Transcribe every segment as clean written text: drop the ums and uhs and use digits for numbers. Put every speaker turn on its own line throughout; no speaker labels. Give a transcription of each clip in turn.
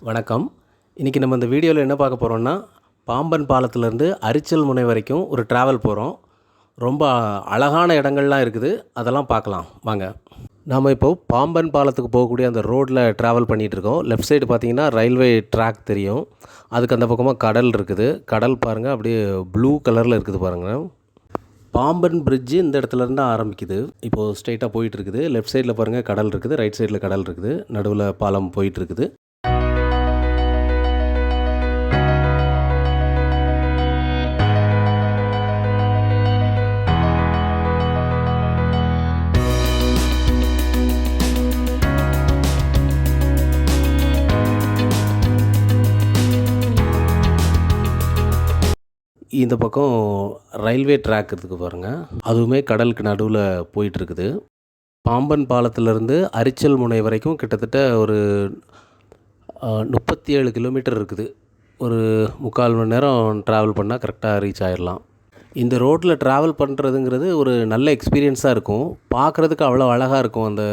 வணக்கம். இன்றைக்கி நம்ம இந்த வீடியோவில் என்ன பார்க்க போகிறோம்னா, பாம்பன் பாலத்திலேருந்து அரிச்சல் முனை வரைக்கும் ஒரு ட்ராவல் போகிறோம். ரொம்ப அழகான இடங்கள்லாம் இருக்குது, அதெல்லாம் பார்க்கலாம் வாங்க. நாம் இப்போது பாம்பன் பாலத்துக்கு போகக்கூடிய அந்த ரோட்டில் ட்ராவல் பண்ணிகிட்ருக்கோம். லெஃப்ட் சைடு பார்த்திங்கன்னா ரயில்வே ட்ராக் தெரியும். அதுக்கு அந்த பக்கமாக கடல் இருக்குது. கடல் பாருங்கள், அப்படியே ப்ளூ கலரில் இருக்குது பாருங்கள். பாம்பன் பிரிட்ஜு இந்த இடத்துலேருந்து ஆரம்பிக்குது. இப்போது ஸ்ட்ரெயிட்டாக போயிட்டுருக்குது. லெஃப்ட் சைடில் பாருங்கள் கடல் இருக்குது, ரைட் சைடில் கடல் இருக்குது, நடுவில் பாலம் போயிட்டுருக்குது. இந்த பக்கம் ரயில்வே ட்ராக் இருக்குது பாருங்கள், அதுவுமே கடலுக்கு நடுவில் போயிட்டுருக்குது. பாம்பன் பாலத்திலேருந்து அரிச்சல் முனை வரைக்கும் கிட்டத்தட்ட ஒரு 37 கிலோமீட்டர் இருக்குது. ஒரு 3/4 மணி நேரம் ட்ராவல் பண்ணால் கரெக்டாக ரீச் ஆகிடலாம். இந்த ரோட்டில் ட்ராவல் பண்ணுறதுங்கிறது ஒரு நல்ல எக்ஸ்பீரியன்ஸாக இருக்கும். பார்க்குறதுக்கு அவ்வளோ அழகாக இருக்கும். அந்த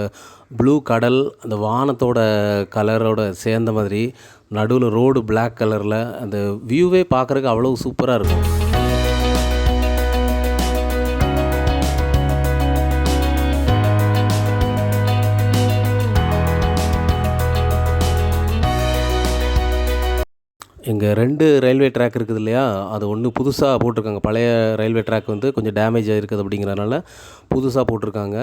ப்ளூ கடல், அந்த வானத்தோட கலரோட சேர்ந்த மாதிரி, நடுவில் ரோடு பிளாக் கலரில், அந்த வியூவே பார்க்குறதுக்கு அவ்வளோ சூப்பராக இருக்கும். இங்கே 2 ரயில்வே ட்ராக் இருக்குது இல்லையா, அது ஒன்று புதுசாக போட்டிருக்காங்க. பழைய ரயில்வே ட்ராக் வந்து கொஞ்சம் டேமேஜ் ஆகிருக்குது அப்படிங்கிறனால புதுசாக போட்டிருக்காங்க.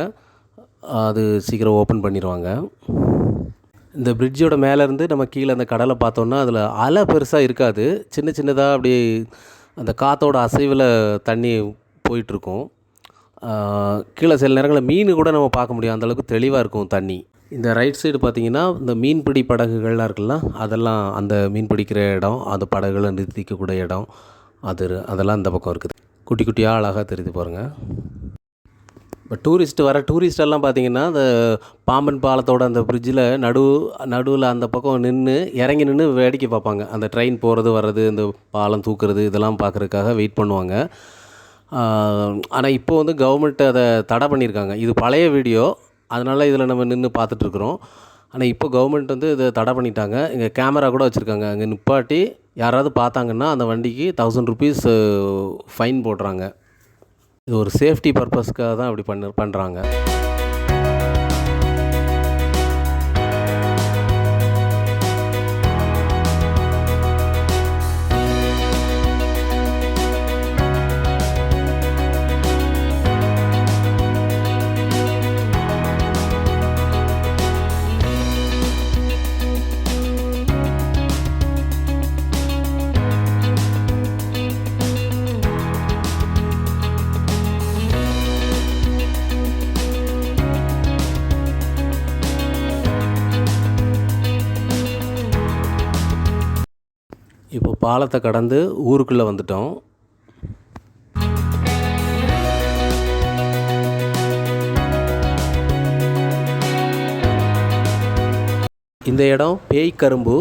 அது சீக்கிரம் ஓப்பன் பண்ணிடுவாங்க. இந்த பிரிட்ஜோட மேலேருந்து நம்ம கீழே அந்த கடலை பார்த்தோன்னா அதில் அலை பெருசாக இருக்காது. சின்ன சின்னதாக அப்படி அந்த காற்றோட அசைவில் தண்ணி போயிட்டுருக்கும். கீழே சில நேரங்களில் மீன் கூட நம்ம பார்க்க முடியும், அந்தளவுக்கு தெளிவாக இருக்கும் தண்ணி. இந்த ரைட் சைடு பார்த்திங்கன்னா இந்த மீன்பிடி படகுகள்லாம் இருக்குல்ல, அதெல்லாம் அந்த மீன் பிடிக்கிற இடம், அந்த படகுகளை நிறுத்திக்கக்கூடிய இடம், அதெல்லாம் இந்த பக்கம் இருக்குது. குட்டி குட்டியாக அழகாக தெரியுது பாருங்கள். இப்போ டூரிஸ்டெல்லாம் பார்த்திங்கன்னா அந்த பாம்பன் பாலத்தோட அந்த பிரிட்ஜில் நடுவில் அந்த பக்கம் இறங்கி நின்று வேடிக்கை பார்ப்பாங்க. அந்த ட்ரெயின் போகிறது வர்றது, இந்த பாலம் தூக்குறது, இதெல்லாம் பார்க்குறதுக்காக வெயிட் பண்ணுவாங்க. ஆனால் இப்போ வந்து கவர்மெண்ட் அதை தடை பண்ணியிருக்காங்க. இது பழைய வீடியோ, அதனால் இதில் நம்ம நின்று பார்த்துட்ருக்குறோம். ஆனால் இப்போ கவர்மெண்ட் வந்து இதை தடை பண்ணிட்டாங்க. இங்கே கேமரா கூட வச்சுருக்காங்க. அங்கே நிப்பாட்டி யாராவது பார்த்தாங்கன்னா அந்த வண்டிக்கு 1000 ருபீஸ் ஃபைன் போடுறாங்க. இது ஒரு சேஃப்டி பர்பஸ்க்காக தான் அப்படி பண்ணுறாங்க. இப்போ பாலத்தை கடந்து ஊருக்குள்ளே வந்துட்டோம். இந்த இடம் பேய்க்கரும்பு,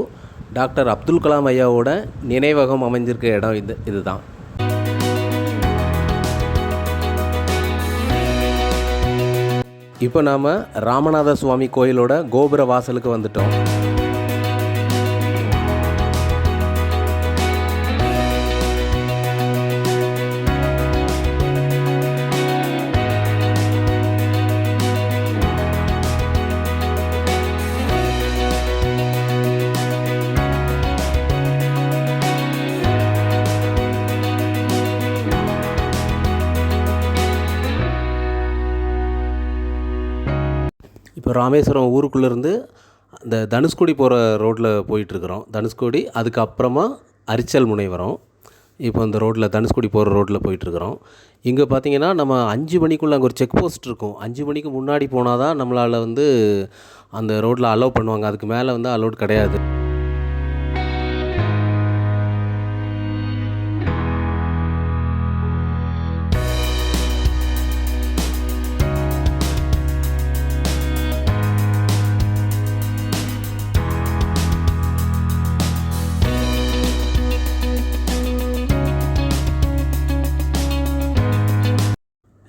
டாக்டர் அப்துல் கலாம் ஐயாவோட நினைவகம் அமைஞ்சிருக்க இடம் இதுதான். இப்போ நாம் ராமநாத சுவாமி கோயிலோட கோபுர வாசலுக்கு வந்துட்டோம். இப்போ ராமேஸ்வரம் ஊருக்குள்ளேருந்து அந்த தனுஷ்கோடி போகிற ரோட்டில் போயிட்டுருக்குறோம். தனுஷ்கோடி, அதுக்கப்புறமா அரிச்சல் முனை வரும். இப்போ இந்த ரோட்டில் தனுஷ்கோடி போகிற ரோட்டில் போயிட்டுருக்குறோம். இங்கே பார்த்திங்கன்னா நம்ம 5 மணிக்குள்ளே அங்கே ஒரு செக் போஸ்ட் இருக்கும். 5 மணிக்கு முன்னாடி போனால் தான் நம்மளால் வந்து அந்த ரோட்டில் அலோவ் பண்ணுவாங்க. அதுக்கு மேலே வந்து அலோட் கிடையாது.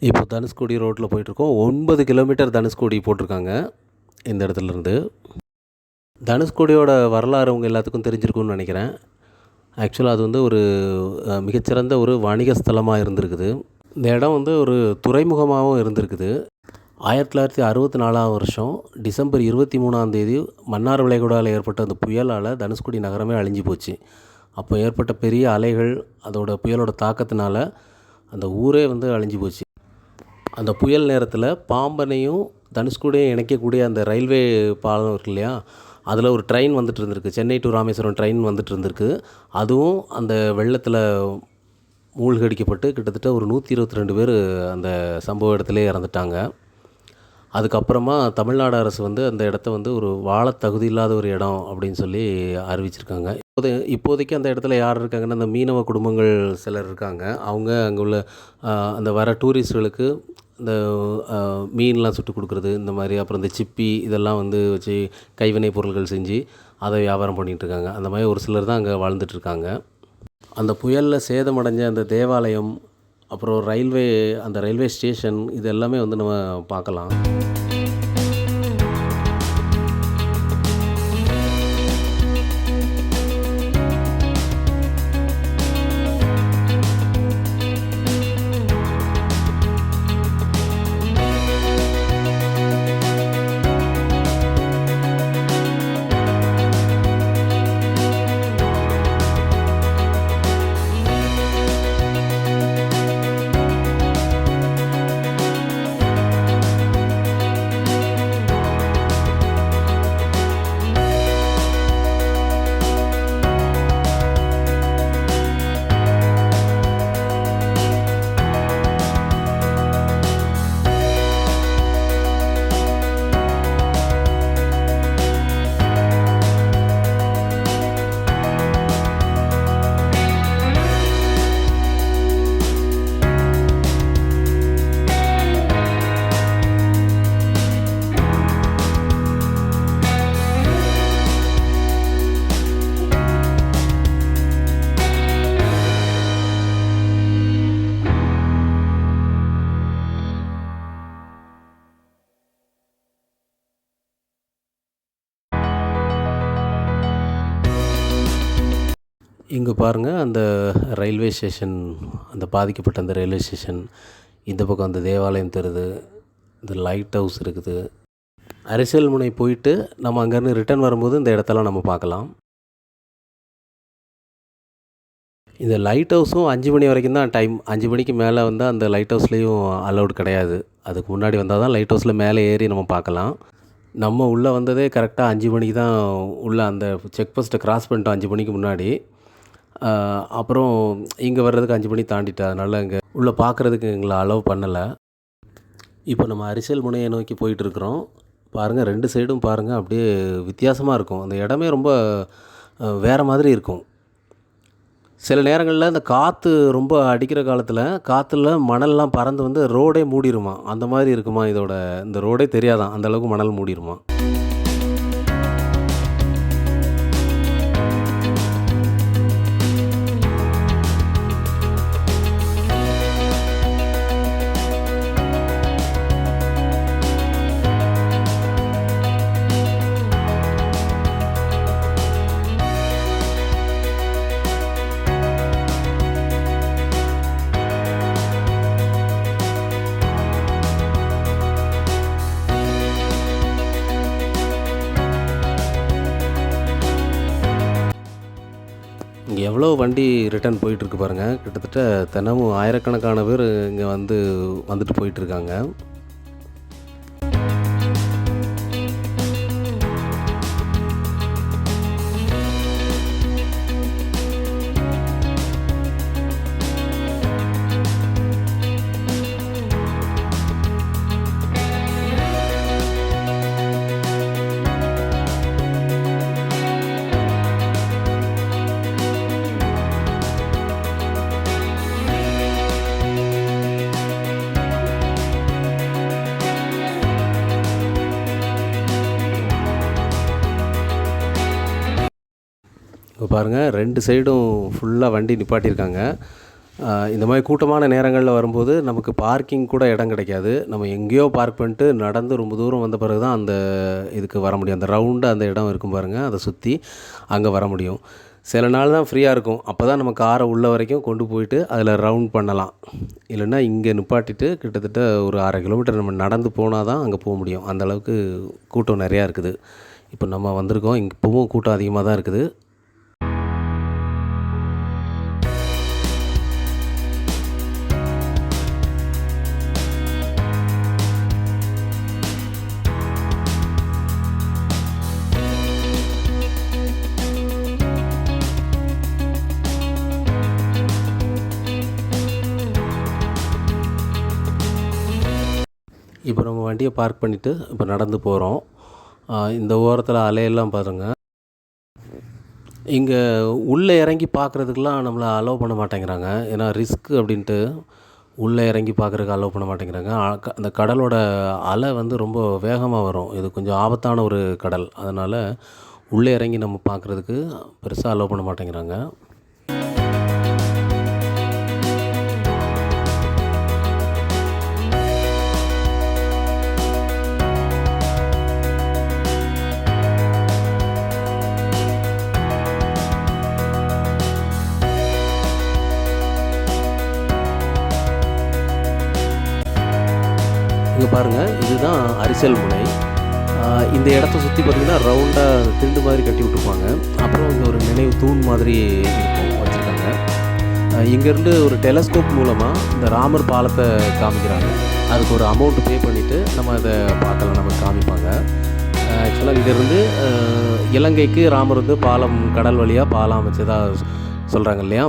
இப்போ தனுஷ்கோடி ரோட்டில் போயிட்டுருக்கோம். 9 கிலோமீட்டர் தனுஷ்கோடி போட்டிருக்காங்க இந்த இடத்துலேருந்து. தனுஷ்கோடியோட வரலாறு உங்கள் எல்லாத்துக்கும் தெரிஞ்சிருக்கும்னு நினைக்கிறேன். ஆக்சுவலாக அது வந்து ஒரு மிகச்சிறந்த ஒரு வணிக ஸ்தலமாக இருந்திருக்குது. இந்த இடம் வந்து ஒரு துறைமுகமாகவும் இருந்திருக்குது. 1964ஆம் வருஷம் டிசம்பர் 23ஆம் தேதி மன்னார் வளைகுடாவில் ஏற்பட்ட அந்த புயலால் தனுஷ்கோடி நகரமே அழிஞ்சு போச்சு. அப்போ ஏற்பட்ட பெரிய அலைகள், அதோட புயலோட தாக்கத்தினால அந்த ஊரே வந்து அழிஞ்சு போச்சு. அந்த புயல் நேரத்தில் பாம்பனையும் தனுஷ்கோடியும் இணைக்கக்கூடிய அந்த ரயில்வே பாலம் இருக்கு இல்லையா, அதில் ஒரு ட்ரெயின் வந்துட்டு இருந்திருக்கு. சென்னை டு ராமேஸ்வரம் ட்ரெயின் வந்துட்டு இருந்திருக்கு. அதுவும் அந்த வெள்ளத்தில் மூழ்கடிக்கப்பட்டு கிட்டத்தட்ட ஒரு 122 பேர் அந்த சம்பவ இடத்துலே இறந்துட்டாங்க. அதுக்கப்புறமா தமிழ்நாடு அரசு வந்து அந்த இடத்த வந்து ஒரு வாழ தகுதி இல்லாத ஒரு இடம் அப்படின்னு சொல்லி அறிவிச்சிருக்காங்க. இப்போதைக்கு அந்த இடத்துல யார் இருக்காங்கன்னா, அந்த மீனவ குடும்பங்கள் சிலர் இருக்காங்க. அவங்க அங்கே உள்ள அந்த வர டூரிஸ்ட்டுகளுக்கு இந்த மீன்லாம் சுட்டு கொடுக்குறது, இந்த மாதிரி அப்புறம் இந்த சிப்பி இதெல்லாம் வந்து வச்சு கைவினைப் பொருட்கள் செஞ்சு அதை வியாபாரம் பண்ணிகிட்ருக்காங்க. அந்த மாதிரி ஒரு சிலர் தான் அங்கே வாழ்ந்துட்டுருக்காங்க. அந்த புயலில் சேதமடைஞ்ச அந்த தேவாலயம், அப்புறம் அந்த ரயில்வே ஸ்டேஷன், இது எல்லாமே வந்து நம்ம பார்க்கலாம். இங்கே பாருங்கள், அந்த ரயில்வே ஸ்டேஷன், அந்த பாதிக்கப்பட்ட அந்த ரயில்வே ஸ்டேஷன், இந்த பக்கம் அந்த தேவாலயம் தெரியுது, இந்த லைட் ஹவுஸ் இருக்குது. அரிசல்முனை போயிட்டு நம்ம அங்கேருந்து ரிட்டர்ன் வரும்போது இந்த இடத்தெல்லாம் நம்ம பார்க்கலாம். இந்த லைட் ஹவுஸும் 5 மணி வரைக்கும் தான் டைம். 5 மணிக்கு மேலே வந்து அந்த லைட் ஹவுஸ்லேயும் அலௌடு கிடையாது. அதுக்கு முன்னாடி வந்தால் தான் லைட் ஹவுஸில் மேலே ஏறி நம்ம பார்க்கலாம். நம்ம உள்ளே வந்ததே கரெக்டாக 5 மணிக்கு தான் உள்ளே அந்த செக் போஸ்ட்டை கிராஸ் பண்ணிட்டோம் 5 மணிக்கு முன்னாடி. அப்புறம் இங்கே வர்றதுக்கு 5 மணி தாண்டிட்டு, அதனால் இங்கே உள்ளே பார்க்குறதுக்கு எங்களை அலோவ் பண்ணலை. இப்போ நம்ம அரிசல்முனையை நோக்கி போயிட்டுருக்குறோம். பாருங்கள், 2 சைடும் பாருங்கள், அப்படியே வித்தியாசமாக இருக்கும். அந்த இடமே ரொம்ப வேறு மாதிரி இருக்கும். சில நேரங்களில் இந்த காற்று ரொம்ப அடிக்கிற காலத்தில் காற்றுல மணல்லாம் பறந்து வந்து ரோடே மூடிடுமா, அந்த மாதிரி இருக்குமா. இந்த ரோடே தெரியாதான், அந்தளவுக்கு மணல் மூடிடுமா. இங்கே எவ்வளோ வண்டி ரிட்டர்ன் போயிட்டுருக்கு பாருங்கள். கிட்டத்தட்ட தினமும் ஆயிரக்கணக்கான பேர் இங்கே வந்துட்டு போயிட்டுருக்காங்க. இப்போ பாருங்கள், 2 சைடும் ஃபுல்லாக வண்டி நிப்பாட்டியிருக்காங்க. இந்த மாதிரி கூட்டமான நேரங்களில் வரும்போது நமக்கு பார்க்கிங் கூட இடம் கிடைக்காது. நம்ம எங்கேயோ பார்க் பண்ணிட்டு நடந்து ரொம்ப தூரம் வந்த பிறகு தான் அந்த இதுக்கு வர முடியும். அந்த ரவுண்டாக அந்த இடம் இருக்கும் பாருங்கள், அதை சுற்றி அங்கே வர முடியும். சில நாள் தான் ஃப்ரீயாக இருக்கும். அப்போ தான் நம்ம காரை உள்ள வரைக்கும் கொண்டு போயிட்டு அதில் ரவுண்ட் பண்ணலாம். இல்லைன்னா இங்கே நிப்பாட்டிட்டு கிட்டத்தட்ட ஒரு 1/2 கிலோமீட்டர் நம்ம நடந்து போனால் தான் அங்கே போக முடியும். அந்தளவுக்கு கூட்டம் நிறையா இருக்குது. இப்போ நம்ம வந்திருக்கோம். இப்போவும் கூட்டம் அதிகமாக தான் இருக்குது. இப்போ நம்ம வண்டியை பார்க் பண்ணிவிட்டு இப்போ நடந்து போகிறோம். இந்த ஓரத்தில் அலையெல்லாம் பாருங்கள். இங்கே உள்ளே இறங்கி பார்க்குறதுக்கெலாம் நம்மளை அலோவ் பண்ண மாட்டேங்கிறாங்க. ஏன்னா ரிஸ்க் அப்படின்ட்டு உள்ளே இறங்கி பார்க்குறதுக்கு அலோவ் பண்ண மாட்டேங்கிறாங்க. அந்த கடலோட அலை வந்து ரொம்ப வேகமாக வரும். இது கொஞ்சம் ஆபத்தான ஒரு கடல். அதனால் உள்ளே இறங்கி நம்ம பார்க்குறதுக்கு பெருசாக அலோவ் பண்ண மாட்டேங்கிறாங்க. இங்கே பாருங்கள், இதுதான் அரிசல் முனை. இந்த இடத்த சுற்றி பார்த்திங்கன்னா ரவுண்டாக திண்டு மாதிரி கட்டி விட்ருப்பாங்க. அப்புறம் இங்கே ஒரு நினைவு தூண் மாதிரி இருக்கும், வச்சுருக்காங்க. இங்கேருந்து ஒரு டெலஸ்கோப் மூலமாக இந்த ராமர் பாலத்தை காமிக்கிறாங்க. அதுக்கு ஒரு அமௌண்ட் பே பண்ணிவிட்டு நம்ம அதை பார்க்கலாம், நமக்கு காமிப்பாங்க. ஆக்சுவலாக இங்கேருந்து இலங்கைக்கு ராமர் வந்து பாலம், கடல் வழியாக பாலம் அமைச்சதாக சொல்கிறாங்க இல்லையா,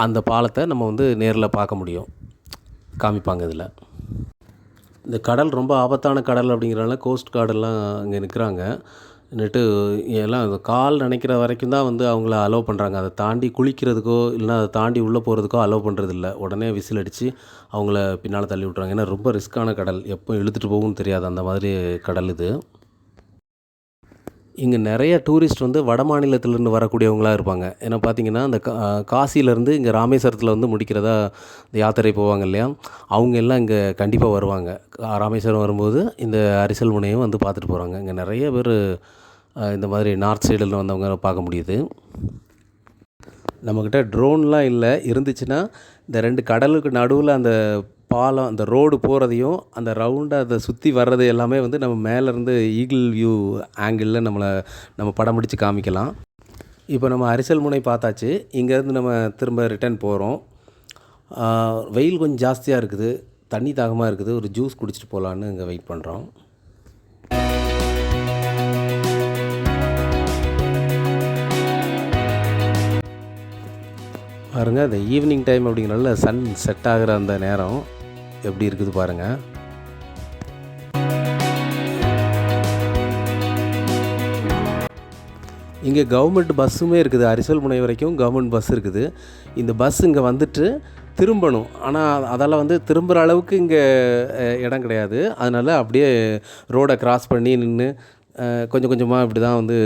அந்த பாலத்தை நம்ம வந்து நேரில் பார்க்க முடியும், காமிப்பாங்க இதில். இந்த கடல் ரொம்ப ஆபத்தான கடல் அப்படிங்கிறனால கோஸ்ட் கார்டெல்லாம் அங்கே நிற்கிறாங்க. நின்றுட்டு எல்லாம் கால் நினைக்கிற வரைக்கும் தான் வந்து அவங்கள அலோவ் பண்ணுறாங்க. அதை தாண்டி குளிக்கிறதுக்கோ இல்லைனா அதை தாண்டி உள்ளே போகிறதுக்கோ அலோவ் பண்ணுறதில்ல. உடனே விசில் அடித்து அவங்கள பின்னால் தள்ளி விட்றாங்க. ஏன்னா ரொம்ப ரிஸ்க்கான கடல், எப்போ இழுத்துட்டு போகும்னு தெரியாது, அந்த மாதிரி கடல் இது. இங்கே நிறைய டூரிஸ்ட் வந்து வட மாநிலத்திலேருந்து வரக்கூடியவங்களாக இருப்பாங்க. ஏன்னா பார்த்திங்கன்னா அந்த காசியிலேருந்து இங்கே ராமேஸ்வரத்தில் வந்து முடிக்கிறதா இந்த யாத்திரை போவாங்க இல்லையா, அவங்க எல்லாம் இங்கே கண்டிப்பாக வருவாங்க. ராமேஸ்வரம் வரும்போது இந்த அரிசல் முனையும் வந்து பார்த்துட்டு போகிறாங்க. இங்கே நிறைய பேர் இந்த மாதிரி நார்த் சைடில் வந்தவங்க பார்க்க முடியுது. நம்மக்கிட்ட ட்ரோன்லாம் இல்லை. இருந்துச்சுன்னா இந்த 2 கடலுக்கு நடுவில் அந்த பாலம், அந்த ரோடு போகிறதையும் அந்த ரவுண்டாக அதை சுற்றி வர்றது எல்லாமே வந்து நம்ம மேலேருந்து ஈகிள் வியூ ஆங்கிளில் நம்ம படம் பிடிச்சி காமிக்கலாம். இப்போ நம்ம அரிசல் முனை பார்த்தாச்சு. இங்கேருந்து நம்ம திரும்ப ரிட்டர்ன் போகிறோம். வெயில் கொஞ்சம் ஜாஸ்தியாக இருக்குது, தண்ணி தாகமாக இருக்குது. ஒரு ஜூஸ் குடிச்சிட்டு போகலான்னு இங்கே வெயிட் பண்ணுறோம். பாருங்கள், இந்த ஈவினிங் டைம் அப்படிங்கிறனால சன் செட் ஆகிற அந்த நேரம் எப்படி இருக்குது பாருங்கள். இங்கே கவர்மெண்ட் பஸ்ஸுமே இருக்குது. அரிசல் முனை வரைக்கும் கவர்மெண்ட் பஸ் இருக்குது. இந்த பஸ் இங்கே வந்துட்டு திரும்பணும். ஆனால் அதால் வந்து திரும்புகிற அளவுக்கு இங்கே இடம் கிடையாது. அதனால் அப்படியே ரோடை கிராஸ் பண்ணி நின்று கொஞ்சம் கொஞ்சமாக இப்படி தான் வந்து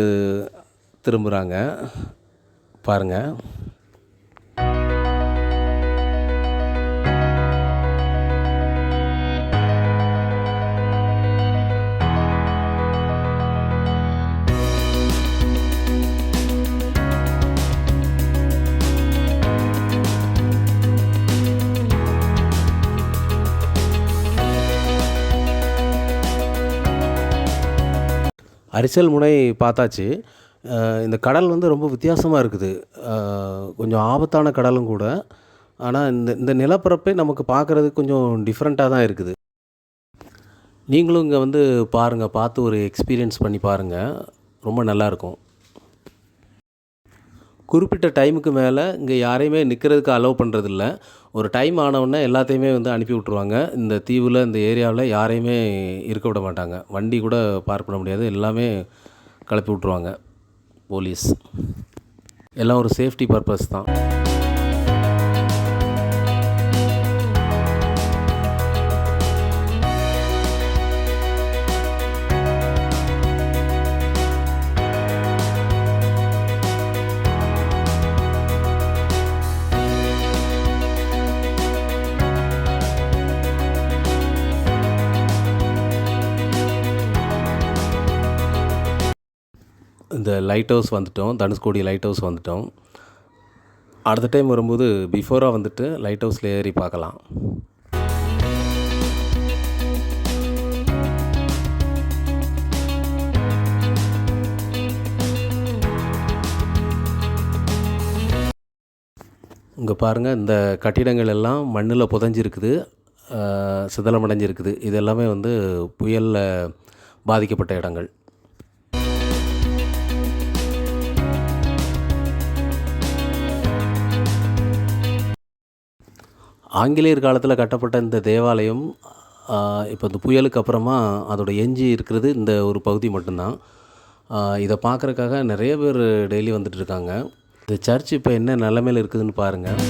திரும்புகிறாங்க பாருங்கள். அரிசல் முனை பார்த்தாச்சு. இந்த கடல் வந்து ரொம்ப வித்தியாசமாக இருக்குது. கொஞ்சம் ஆபத்தான கடலும் கூட. ஆனால் இந்த நிலப்பரப்பே நமக்கு பார்க்குறதுக்கு கொஞ்சம் டிஃப்ரெண்ட்டாக தான் இருக்குது. நீங்களும் இங்கே வந்து பாருங்கள், பார்த்து ஒரு எக்ஸ்பீரியன்ஸ் பண்ணி பாருங்கள், ரொம்ப நல்லாயிருக்கும். குறிப்பிட்ட டைமுக்கு மேலே இங்கே யாரையுமே நிற்கிறதுக்கு அலோவ் பண்ணுறதில்ல. ஒரு டைம் ஆனவுடனே எல்லாத்தையுமே வந்து அனுப்பி விட்ருவாங்க. இந்த தீவில், இந்த ஏரியாவில் யாரையுமே இருக்க விட மாட்டாங்க. வண்டி கூட பார்க் பண்ண முடியாது. எல்லாமே கிளப்பி விட்ருவாங்க போலீஸ். எல்லாம் ஒரு சேஃப்டி பர்பஸ் தான். லைட் ஹவுஸ் வந்துட்டோம். தனுஷ்கோடி லைட் ஹவுஸ் வந்துட்டோம். அடுத்த டைம் வரும்போது பிஃபோராக வந்துட்டு லைட் ஹவுஸில் ஏறி பார்க்கலாம். இங்கே பாருங்கள், இந்த கட்டிடங்கள் எல்லாம் மண்ணில் புதைஞ்சிருக்குது, சிதலமடைஞ்சிருக்குது. இது எல்லாமே வந்து புயலில் பாதிக்கப்பட்ட இடங்கள். ஆங்கிலேயர் காலத்தில் கட்டப்பட்ட இந்த தேவாலயம் இப்போ இந்த புயலுக்கு அப்புறமா அதோட எஞ்சி இருக்கிறது இந்த ஒரு பகுதி மட்டும்தான். இதை பார்க்குறக்காக நிறைய பேர் டெய்லி வந்துட்டு இருக்காங்க. இந்த சர்ச் இப்போ என்ன நிலைமையில் இருக்குதுன்னு பாருங்கள்.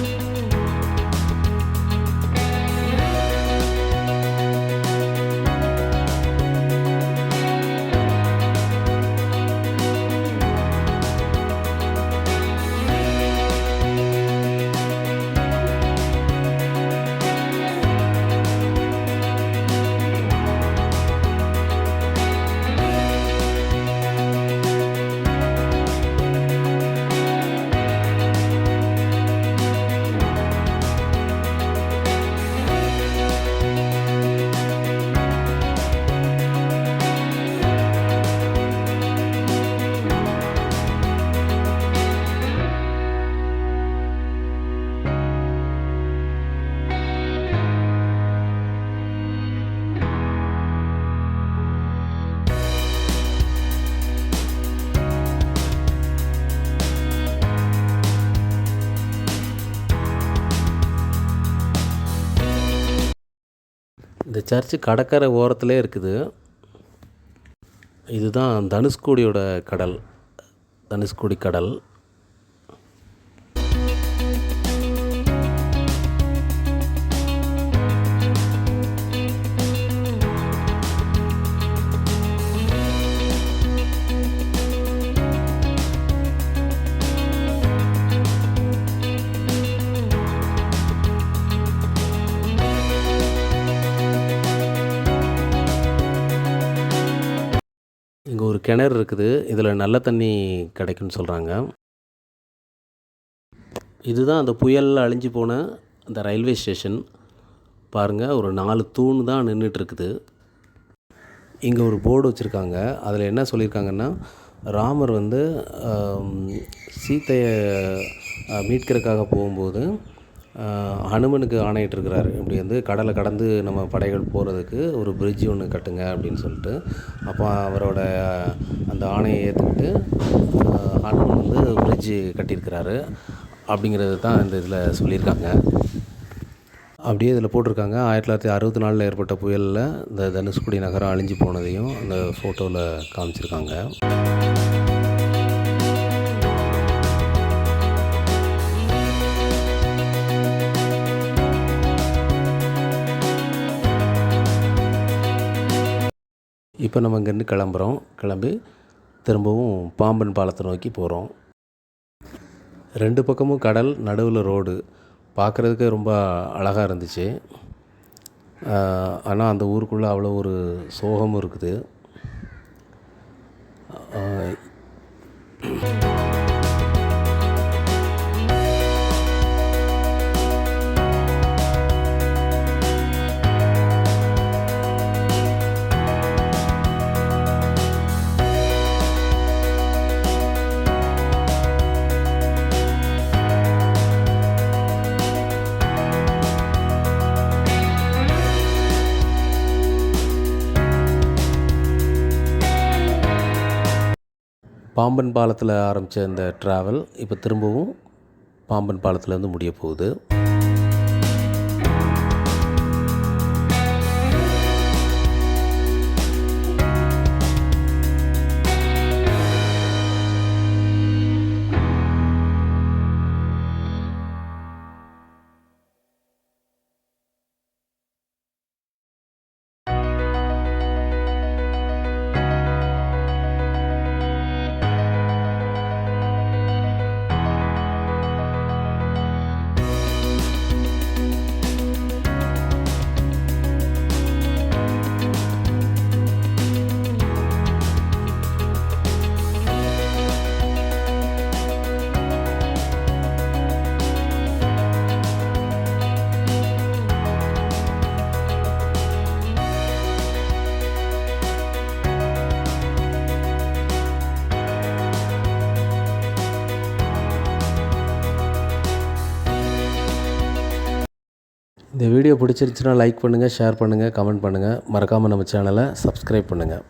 இந்த சர்ச்சு கடற்கரை ஓரத்திலே இருக்குது. இதுதான் தனுஷ்கோடியோட கடல், தனுஷ்கோடி கடல். இங்கே ஒரு கிணறு இருக்குது. இதில் நல்ல தண்ணி கிடைக்குன்னு சொல்கிறாங்க. இதுதான் அந்த புயலில் அழிஞ்சு போன அந்த ரயில்வே ஸ்டேஷன். பாருங்கள், ஒரு 4 தூண் தான் நின்றுட்டுருக்குது. இங்கே ஒரு போர்டு வச்சுருக்காங்க. அதில் என்ன சொல்லியிருக்காங்கன்னா, ராமர் வந்து சீத்தையை மீட்கிறதுக்காக போகும்போது ஹனுமனுக்கு ஆணையிட்டிருக்கிறாரு, இப்படி வந்து கடலை கடந்து நம்ம படைகள் போகிறதுக்கு ஒரு பிரிட்ஜ் ஒன்று கட்டுங்க அப்படின்னு சொல்லிட்டு. அப்போ அவரோட அந்த ஆணையை ஏற்றுக்கிட்டு ஹனுமன் வந்து பிரிட்ஜு கட்டியிருக்கிறாரு அப்படிங்கிறது தான் இந்த இதில் சொல்லியிருக்காங்க. அப்படியே இதில் போட்டிருக்காங்க, 1964 ஏற்பட்ட புயலில் இந்த தனுஷ்கோடி நகரம் அழிஞ்சு போனதையும் அந்த ஃபோட்டோவில் காமிச்சிருக்காங்க. இப்போ நம்ம இங்கேருந்து கிளம்பி திரும்பவும் பாம்பன் பாலத்தை நோக்கி போகிறோம். 2 பக்கமும் கடல், நடுவில் ரோடு. பார்க்குறதுக்கு ரொம்ப அழகாக இருந்துச்சு. ஆனால் அந்த ஊருக்குள்ளே அவ்வளோ ஒரு சோகமும் இருக்குது. பாம்பன் பாலத்தில் ஆரம்பித்த இந்த ட்ராவல் இப்போ திரும்பவும் பாம்பன் பாலத்துலேருந்து முடிய போகுது. இந்த வீடியோ பிடிச்சிருந்துச்சுன்னா லைக் பண்ணுங்கள், ஷேர் பண்ணுங்கள், கமெண்ட் பண்ணுங்கள். மறக்காமல் நம்ம சேனலை சப்ஸ்கிரைப் பண்ணுங்கள்.